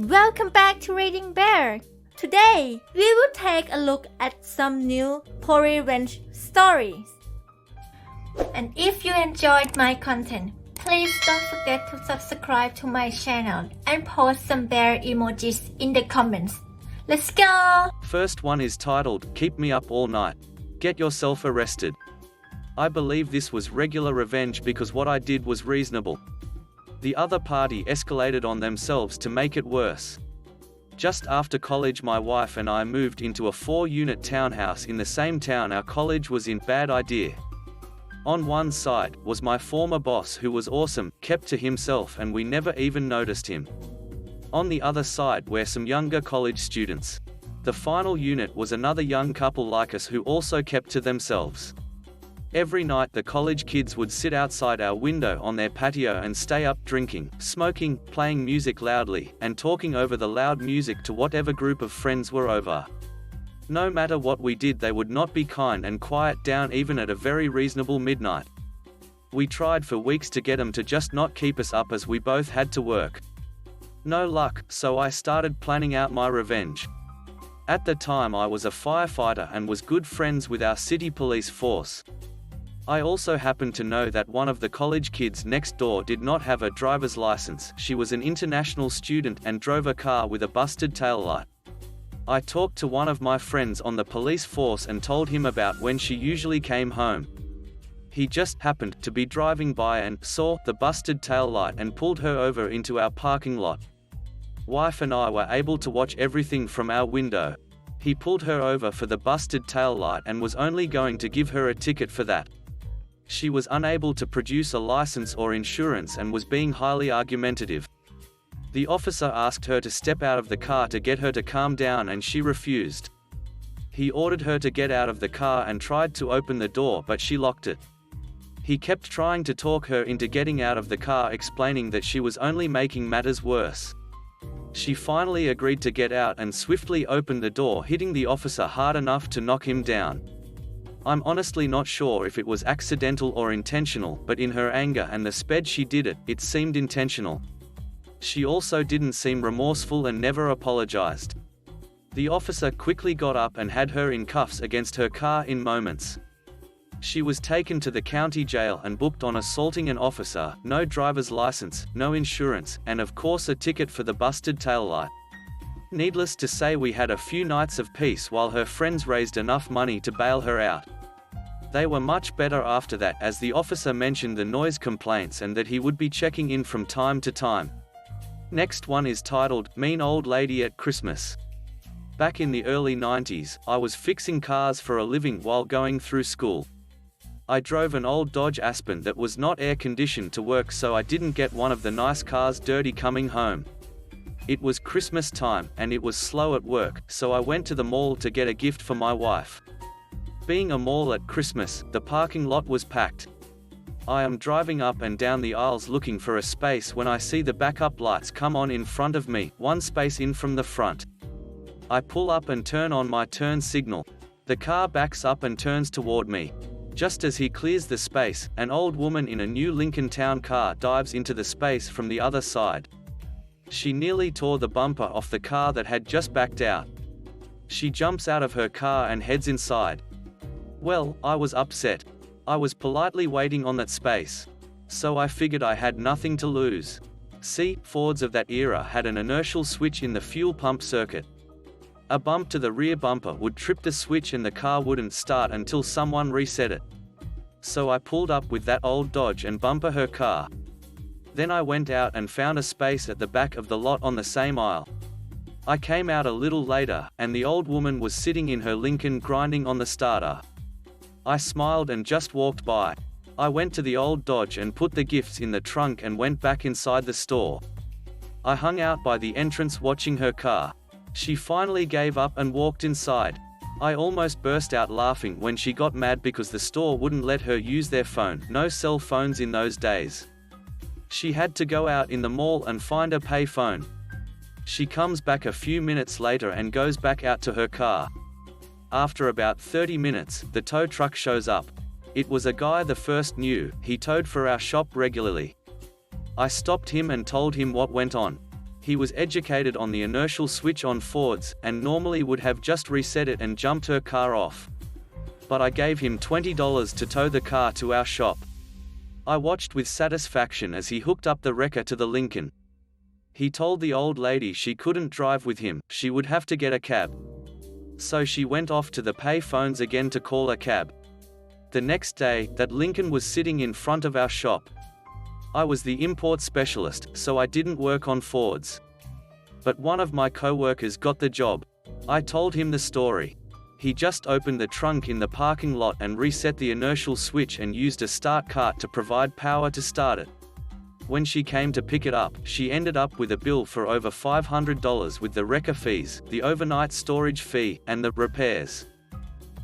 Welcome back to Reading Bear. Today, we will take a look at some new revenge stories. And if you enjoyed my content, please don't forget to subscribe to my channel and post some bear emojis in the comments. Let's go! First one is titled, Keep Me Up All Night. Get yourself arrested. I believe this was regular revenge because what I did was reasonable. The other party escalated on themselves to make it worse. Just after college, my wife and I moved into a 4-unit townhouse in the same town our college was in. Bad idea. On one side was my former boss, who was awesome, kept to himself, and we never even noticed him. On the other side were some younger college students. The final unit was another young couple like us who also kept to themselves. Every night the college kids would sit outside our window on their patio and stay up drinking, smoking, playing music loudly, and talking over the loud music to whatever group of friends were over. No matter what we did, they would not be kind and quiet down even at a very reasonable midnight. We tried for weeks to get them to just not keep us up as we both had to work. No luck, so I started planning out my revenge. At the time I was a firefighter and was good friends with our city police force. I also happened to know that one of the college kids next door did not have a driver's license. She was an international student and drove a car with a busted taillight. I talked to one of my friends on the police force and told him about when she usually came home. He just happened to be driving by and saw the busted taillight and pulled her over into our parking lot. Wife and I were able to watch everything from our window. He pulled her over for the busted taillight and was only going to give her a ticket for that. She was unable to produce a license or insurance and was being highly argumentative. The officer asked her to step out of the car to get her to calm down, and she refused. He ordered her to get out of the car and tried to open the door, but she locked it. He kept trying to talk her into getting out of the car, explaining that she was only making matters worse. She finally agreed to get out and swiftly opened the door, hitting the officer hard enough to knock him down. I'm honestly not sure if it was accidental or intentional, but in her anger and the speed she did it, it seemed intentional. She also didn't seem remorseful and never apologized. The officer quickly got up and had her in cuffs against her car in moments. She was taken to the county jail and booked on assaulting an officer, no driver's license, no insurance, and of course a ticket for the busted taillight. Needless to say, we had a few nights of peace while her friends raised enough money to bail her out. They were much better after that, as the officer mentioned the noise complaints and that he would be checking in from time to time. Next one is titled, Mean Old Lady at Christmas. Back in the early 90s, I was fixing cars for a living while going through school. I drove an old Dodge Aspen that was not air-conditioned to work, so I didn't get one of the nice cars dirty coming home. It was Christmas time, and it was slow at work, so I went to the mall to get a gift for my wife. Being a mall at Christmas, the parking lot was packed. I am driving up and down the aisles looking for a space when I see the backup lights come on in front of me, one space in from the front. I pull up and turn on my turn signal. The car backs up and turns toward me. Just as he clears the space, an old woman in a new Lincoln Town car dives into the space from the other side. She nearly tore the bumper off the car that had just backed out. She jumps out of her car and heads inside. Well, I was upset. I was politely waiting on that space. So I figured I had nothing to lose. See, Fords of that era had an inertial switch in the fuel pump circuit. A bump to the rear bumper would trip the switch and the car wouldn't start until someone reset it. So I pulled up with that old Dodge and bumper her car. Then I went out and found a space at the back of the lot on the same aisle. I came out a little later, and the old woman was sitting in her Lincoln grinding on the starter. I smiled and just walked by. I went to the old Dodge and put the gifts in the trunk and went back inside the store. I hung out by the entrance watching her car. She finally gave up and walked inside. I almost burst out laughing when she got mad because the store wouldn't let her use their phone. No cell phones in those days. She had to go out in the mall and find a pay phone. She comes back a few minutes later and goes back out to her car. After about 30 minutes, the tow truck shows up. It was a guy the first knew. He towed for our shop regularly. I stopped him and told him what went on. He was educated on the inertial switch on Fords, and normally would have just reset it and jumped her car off. But I gave him $20 to tow the car to our shop. I watched with satisfaction as he hooked up the wrecker to the Lincoln. He told the old lady she couldn't drive with him, she would have to get a cab. So she went off to the pay phones again to call a cab. The next day, that Lincoln was sitting in front of our shop. I was the import specialist, so I didn't work on Fords. But one of my co-workers got the job. I told him the story. He just opened the trunk in the parking lot and reset the inertial switch and used a start cart to provide power to start it. When she came to pick it up, she ended up with a bill for over $500 with the wrecker fees, the overnight storage fee, and the repairs.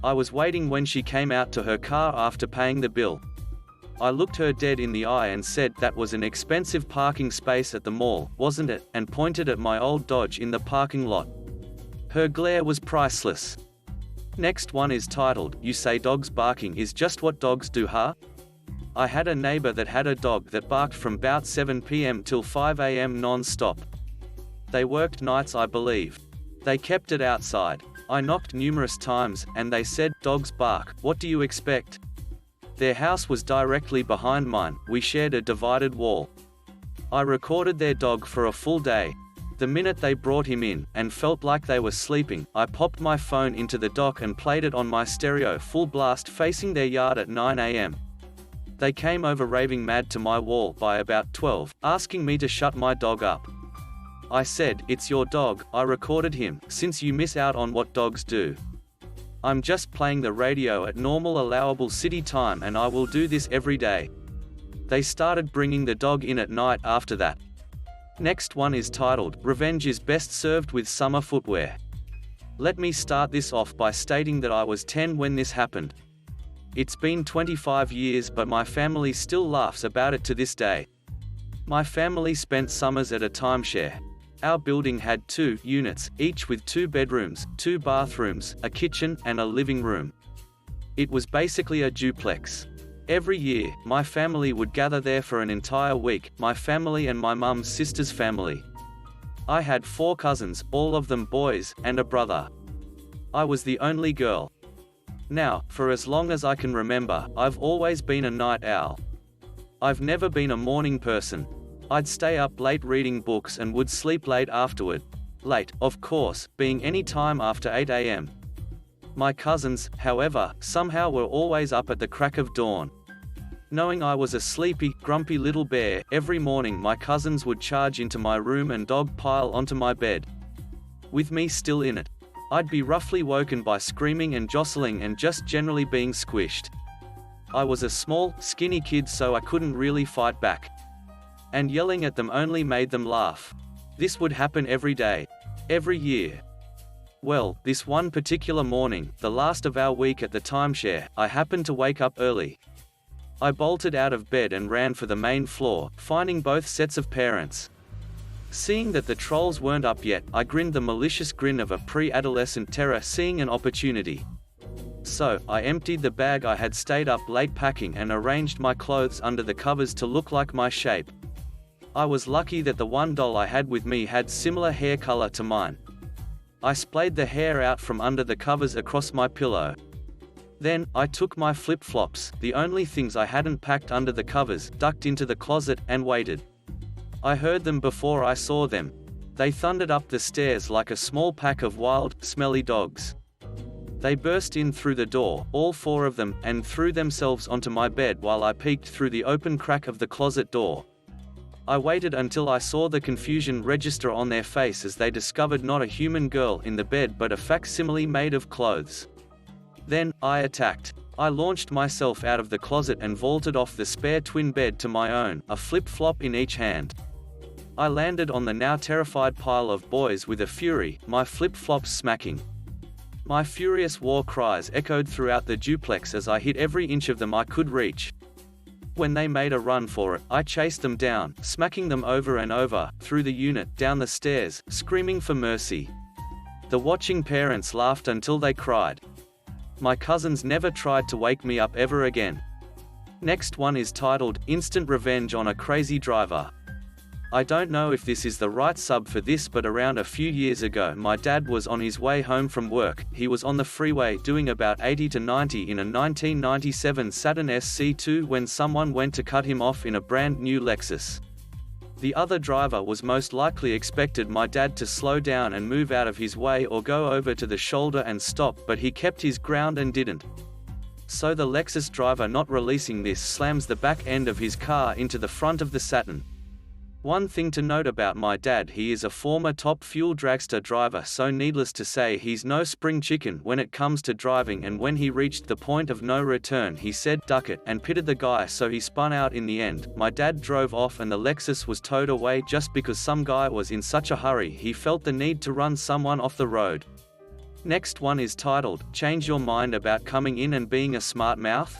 I was waiting when she came out to her car after paying the bill. I looked her dead in the eye and said that was an expensive parking space at the mall, wasn't it, and pointed at my old Dodge in the parking lot. Her glare was priceless. Next one is titled, "You Say Dogs Barking Is Just What Dogs Do, Huh?" I had a neighbor that had a dog that barked from about 7 p.m. till 5 a.m. non-stop. They worked nights, I believe. They kept it outside. I knocked numerous times, and they said, "Dogs bark, what do you expect?" Their house was directly behind mine, we shared a divided wall. I recorded their dog for a full day. The minute they brought him in, and felt like they were sleeping, I popped my phone into the dock and played it on my stereo full blast facing their yard at 9 a.m. They came over raving mad to my wall by about 12, asking me to shut my dog up. I said, "It's your dog, I recorded him, since you miss out on what dogs do. I'm just playing the radio at normal allowable city time and I will do this every day." They started bringing the dog in at night after that. Next one is titled, "Revenge is Best Served with Summer Footwear." Let me start this off by stating that I was 10 when this happened. It's been 25 years but my family still laughs about it to this day. My family spent summers at a timeshare. Our building had 2 units, each with 2 bedrooms, 2 bathrooms, a kitchen, and a living room. It was basically a duplex. Every year, my family would gather there for an entire week, my family and my mum's sister's family. I had 4 cousins, all of them boys, and a brother. I was the only girl. Now, for as long as I can remember, I've always been a night owl. I've never been a morning person. I'd stay up late reading books and would sleep late afterward. Late, of course, being any time after 8 a.m. My cousins, however, somehow were always up at the crack of dawn. Knowing I was a sleepy, grumpy little bear, every morning my cousins would charge into my room and dog pile onto my bed. With me still in it. I'd be roughly woken by screaming and jostling and just generally being squished. I was a small, skinny kid so I couldn't really fight back. And yelling at them only made them laugh. This would happen every day. Every year. Well, this one particular morning, the last of our week at the timeshare, I happened to wake up early. I bolted out of bed and ran for the main floor, finding both sets of parents. Seeing that the trolls weren't up yet, I grinned the malicious grin of a pre-adolescent terror seeing an opportunity. So, I emptied the bag I had stayed up late packing and arranged my clothes under the covers to look like my shape. I was lucky that the one doll I had with me had similar hair color to mine. I splayed the hair out from under the covers across my pillow. Then, I took my flip-flops, the only things I hadn't packed under the covers, ducked into the closet, and waited. I heard them before I saw them. They thundered up the stairs like a small pack of wild, smelly dogs. They burst in through the door, all 4 of them, and threw themselves onto my bed while I peeked through the open crack of the closet door. I waited until I saw the confusion register on their face as they discovered not a human girl in the bed but a facsimile made of clothes. Then, I attacked. I launched myself out of the closet and vaulted off the spare twin bed to my own, a flip-flop in each hand. I landed on the now terrified pile of boys with a fury, my flip-flops smacking. My furious war cries echoed throughout the duplex as I hit every inch of them I could reach. When they made a run for it, I chased them down, smacking them over and over, through the unit, down the stairs, screaming for mercy. The watching parents laughed until they cried. My cousins never tried to wake me up ever again. Next one is titled, "Instant Revenge on a Crazy Driver." I don't know if this is the right sub for this, but around a few years ago my dad was on his way home from work. He was on the freeway doing about 80 to 90 in a 1997 Saturn SC2 when someone went to cut him off in a brand new Lexus. The other driver was most likely expected my dad to slow down and move out of his way or go over to the shoulder and stop, but he kept his ground and didn't. So the Lexus driver, not releasing this, slams the back end of his car into the front of the Saturn. One thing to note about my dad: he is a former top fuel dragster driver, so needless to say he's no spring chicken when it comes to driving, and when he reached the point of no return he said "duck it" and pitted the guy, so he spun out in the end. My dad drove off and the Lexus was towed away just because some guy was in such a hurry he felt the need to run someone off the road. Next one is titled, "Change Your Mind About Coming In and Being a Smart Mouth?"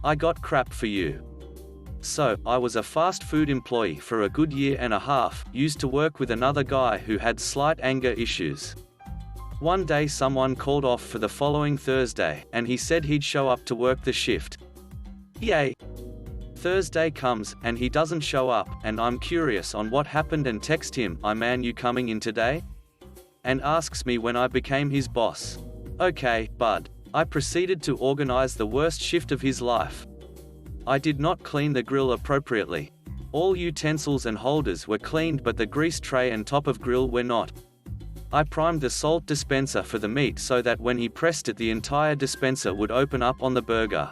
I got crap for you. So, I was a fast food employee for a good year and a half, used to work with another guy who had slight anger issues. One day someone called off for the following Thursday, and he said he'd show up to work the shift. Yay! Thursday comes, and he doesn't show up, and I'm curious on what happened and text him, "Hey man, you coming in today?" And asks me when I became his boss. Okay, bud. I proceeded to organize the worst shift of his life. I did not clean the grill appropriately. All utensils and holders were cleaned, but the grease tray and top of grill were not. I primed the salt dispenser for the meat so that when he pressed it the entire dispenser would open up on the burger.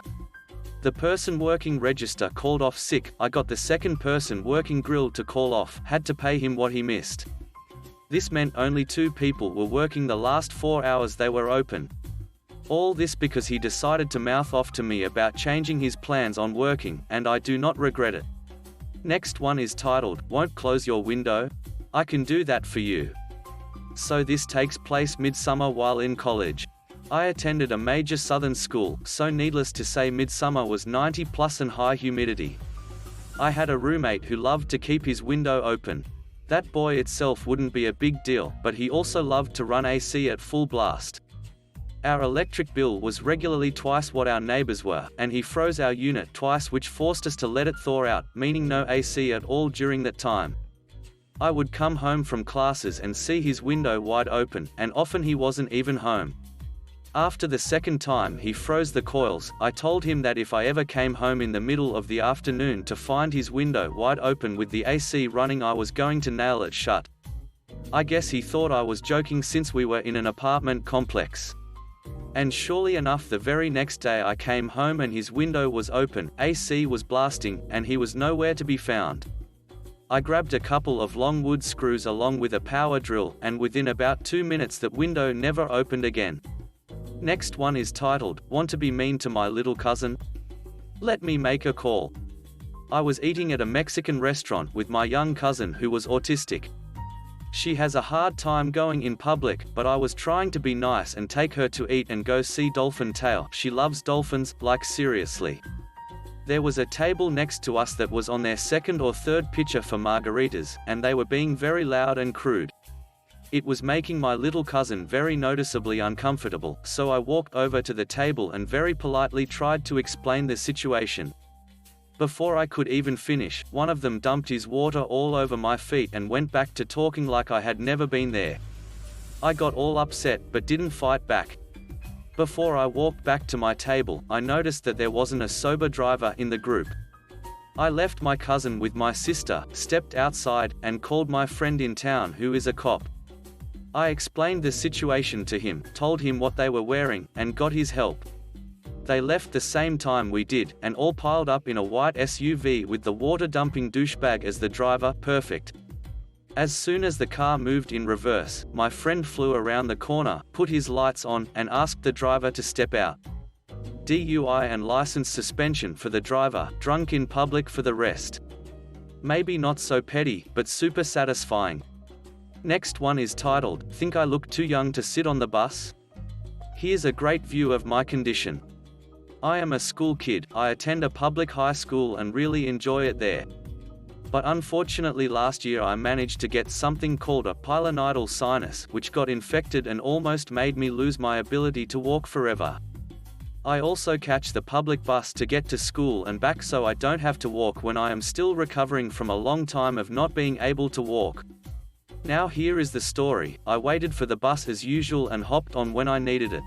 The person working register called off sick. I got the second person working grill to call off, had to pay him what he missed. This meant only 2 people were working the last 4 hours they were open. All this because he decided to mouth off to me about changing his plans on working, and I do not regret it. Next one is titled, "Won't Close Your Window? I Can Do That For You." So this takes place midsummer while in college. I attended a major southern school, so needless to say midsummer was 90 plus and high humidity. I had a roommate who loved to keep his window open. That boy itself wouldn't be a big deal, but he also loved to run AC at full blast. Our electric bill was regularly twice what our neighbors were, and he froze our unit twice, which forced us to let it thaw out, meaning no AC at all during that time. I would come home from classes and see his window wide open, and often he wasn't even home. After the second time he froze the coils, I told him that if I ever came home in the middle of the afternoon to find his window wide open with the AC running, I was going to nail it shut. I guess he thought I was joking since we were in an apartment complex. And surely enough, the very next day I came home and his window was open, AC was blasting, and he was nowhere to be found. I grabbed a couple of long wood screws along with a power drill, and within about 2 minutes that window never opened again. Next one is titled, "Want to Be Mean to My Little Cousin? Let Me Make a Call." I was eating at a Mexican restaurant with my young cousin who was autistic. She has a hard time going in public, but I was trying to be nice and take her to eat and go see Dolphin Tale. She loves dolphins, like seriously. There was a table next to us that was on their second or third pitcher for margaritas, and they were being very loud and crude. It was making my little cousin very noticeably uncomfortable, so I walked over to the table and very politely tried to explain the situation. Before I could even finish, one of them dumped his water all over my feet and went back to talking like I had never been there. I got all upset but didn't fight back. Before I walked back to my table, I noticed that there wasn't a sober driver in the group. I left my cousin with my sister, stepped outside, and called my friend in town who is a cop. I explained the situation to him, told him what they were wearing, and got his help. They left the same time we did, and all piled up in a white SUV with the water-dumping douchebag as the driver. Perfect. As soon as the car moved in reverse, my friend flew around the corner, put his lights on, and asked the driver to step out. DUI and license suspension for the driver, drunk in public for the rest. Maybe not so petty, but super satisfying. Next one is titled, "Think I Look Too Young to Sit on the Bus?" Here's a great view of my condition. I am a school kid. I attend a public high school and really enjoy it there. But unfortunately last year I managed to get something called a pilonidal sinus, which got infected and almost made me lose my ability to walk forever. I also catch the public bus to get to school and back so I don't have to walk when I am still recovering from a long time of not being able to walk. Now here is the story. I waited for the bus as usual and hopped on when I needed it.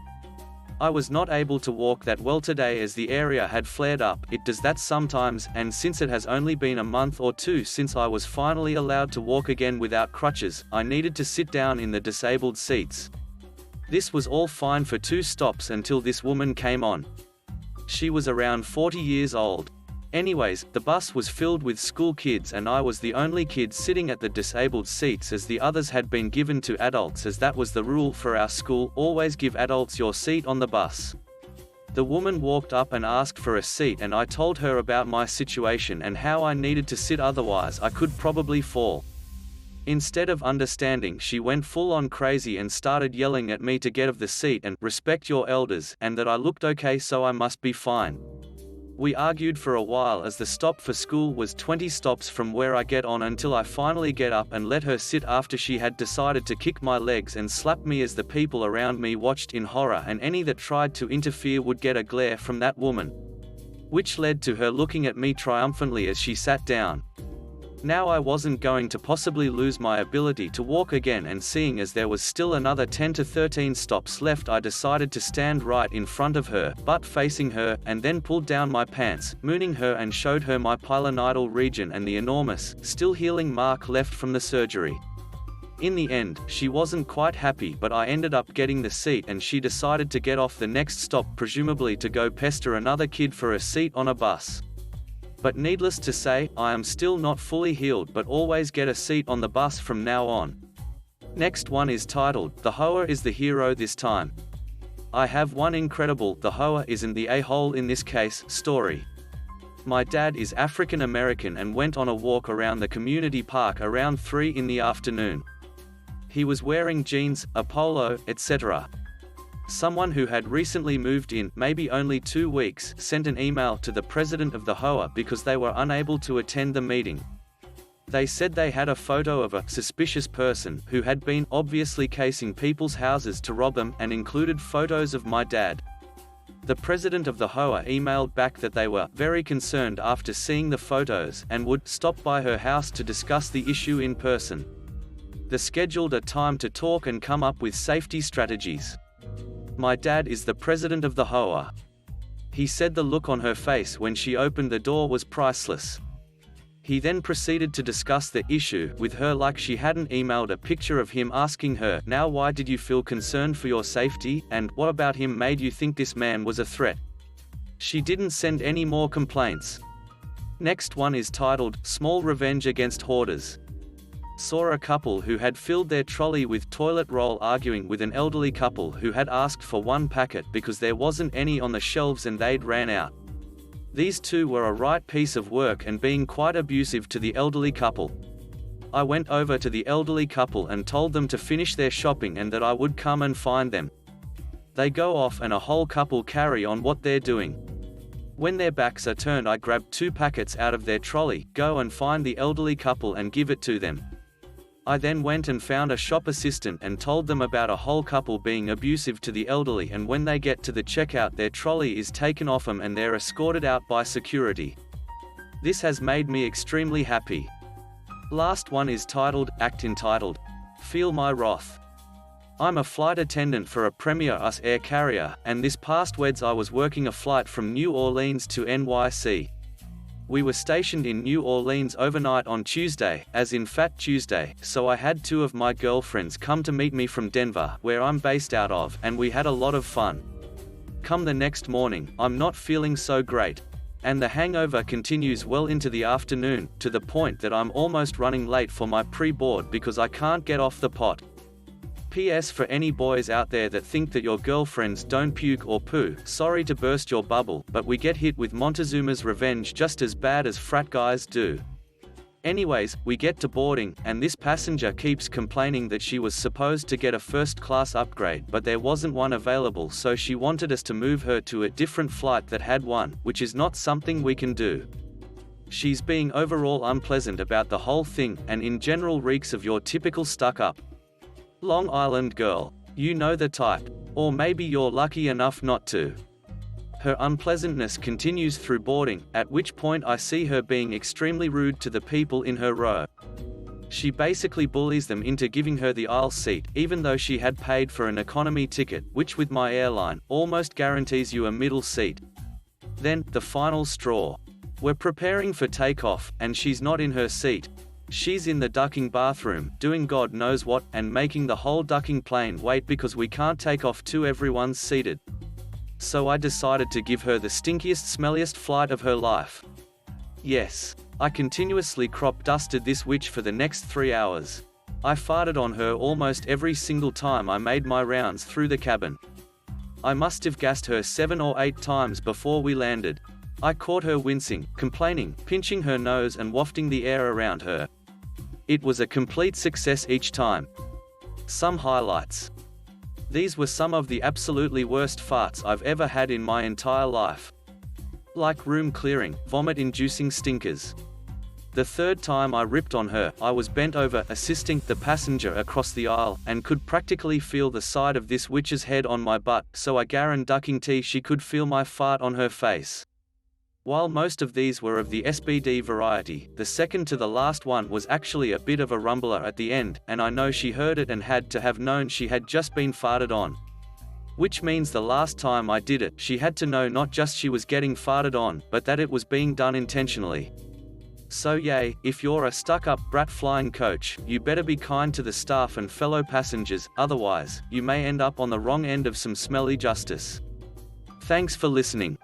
I was not able to walk that well today as the area had flared up. It does that sometimes, and since it has only been a month or two since I was finally allowed to walk again without crutches, I needed to sit down in the disabled seats. This was all fine for 2 stops until this woman came on. She was around 40 years old. Anyways, the bus was filled with school kids and I was the only kid sitting at the disabled seats as the others had been given to adults, as that was the rule for our school, always give adults your seat on the bus. The woman walked up and asked for a seat and I told her about my situation and how I needed to sit, otherwise I could probably fall. Instead of understanding, she went full on crazy and started yelling at me to get off the seat and respect your elders, and that I looked okay so I must be fine. We argued for a while as the stop for school was 20 stops from where I get on, until I finally get up and let her sit after she had decided to kick my legs and slap me as the people around me watched in horror, and any that tried to interfere would get a glare from that woman, which led to her looking at me triumphantly as she sat down. Now I wasn't going to possibly lose my ability to walk again, and seeing as there was still another 10 to 13 stops left, I decided to stand right in front of her, butt facing her, and then pulled down my pants, mooning her, and showed her my pilonidal region and the enormous, still healing mark left from the surgery. In the end, she wasn't quite happy, but I ended up getting the seat and she decided to get off the next stop, presumably to go pester another kid for a seat on a bus. But needless to say, I am still not fully healed, but always get a seat on the bus from now on. Next one is titled, "The Hoa is the Hero This Time." I have one incredible "the Hoa isn't the a-hole in this case" story. My dad is African American and went on a walk around the community park around 3 in the afternoon. He was wearing jeans, a polo, etc. Someone who had recently moved in, maybe only 2 weeks, sent an email to the president of the HOA because they were unable to attend the meeting. They said they had a photo of a suspicious person who had been obviously casing people's houses to rob them, and included photos of my dad. The president of the HOA emailed back that they were very concerned after seeing the photos and would stop by her house to discuss the issue in person. They scheduled a time to talk and come up with safety strategies. My dad is the president of the HOA. He said the look on her face when she opened the door was priceless. He then proceeded to discuss the issue with her like she hadn't emailed a picture of him asking her, "Now why did you feel concerned for your safety, and what about him made you think this man was a threat?" She didn't send any more complaints. Next one is titled, "Small Revenge Against Hoarders." Saw a couple who had filled their trolley with toilet roll arguing with an elderly couple who had asked for 1 packet because there wasn't any on the shelves and they'd ran out. These two were a right piece of work and being quite abusive to the elderly couple. I went over to the elderly couple and told them to finish their shopping and that I would come and find them. They go off and a whole couple carry on what they're doing. When their backs are turned, I grab 2 packets out of their trolley, go and find the elderly couple and give it to them. I then went and found a shop assistant and told them about a whole couple being abusive to the elderly, and when they get to the checkout their trolley is taken off them and they're escorted out by security. This has made me extremely happy. Last one is titled, entitled, "Feel My Wrath." I'm a flight attendant for a Premier US air carrier, and this past Weds I was working a flight from New Orleans to NYC. We were stationed in New Orleans overnight on Tuesday, as in Fat Tuesday, so I had 2 of my girlfriends come to meet me from Denver, where I'm based out of, and we had a lot of fun. Come the next morning, I'm not feeling so great. And the hangover continues well into the afternoon, to the point that I'm almost running late for my pre-board because I can't get off the pot. PS for any boys out there that think that your girlfriends don't puke or poo, sorry to burst your bubble, but we get hit with Montezuma's Revenge just as bad as frat guys do. Anyways, we get to boarding, and this passenger keeps complaining that she was supposed to get a first-class upgrade but there wasn't one available, so she wanted us to move her to a different flight that had one, which is not something we can do. She's being overall unpleasant about the whole thing, and in general reeks of your typical stuck-up Long Island girl. You know the type. Or maybe you're lucky enough not to. Her unpleasantness continues through boarding, at which point I see her being extremely rude to the people in her row. She basically bullies them into giving her the aisle seat, even though she had paid for an economy ticket, which with my airline, almost guarantees you a middle seat. Then, the final straw. We're preparing for takeoff, and she's not in her seat. She's in the ducking bathroom, doing God knows what, and making the whole ducking plane wait because we can't take off till everyone's seated. So I decided to give her the stinkiest, smelliest flight of her life. Yes. I continuously crop dusted this witch for the next 3 hours. I farted on her almost every single time I made my rounds through the cabin. I must have gassed her 7 or 8 times before we landed. I caught her wincing, complaining, pinching her nose and wafting the air around her. It was a complete success each time. Some highlights. These were some of the absolutely worst farts I've ever had in my entire life. Like room clearing, vomit-inducing stinkers. The third time I ripped on her, I was bent over, assisting the passenger across the aisle, and could practically feel the side of this witch's head on my butt, so I guarantee she could feel my fart on her face. While most of these were of the SBD variety, the second to the last one was actually a bit of a rumbler at the end, and I know she heard it and had to have known she had just been farted on. Which means the last time I did it, she had to know not just she was getting farted on, but that it was being done intentionally. So yay, if you're a stuck-up brat flying coach, you better be kind to the staff and fellow passengers, otherwise, you may end up on the wrong end of some smelly justice. Thanks for listening.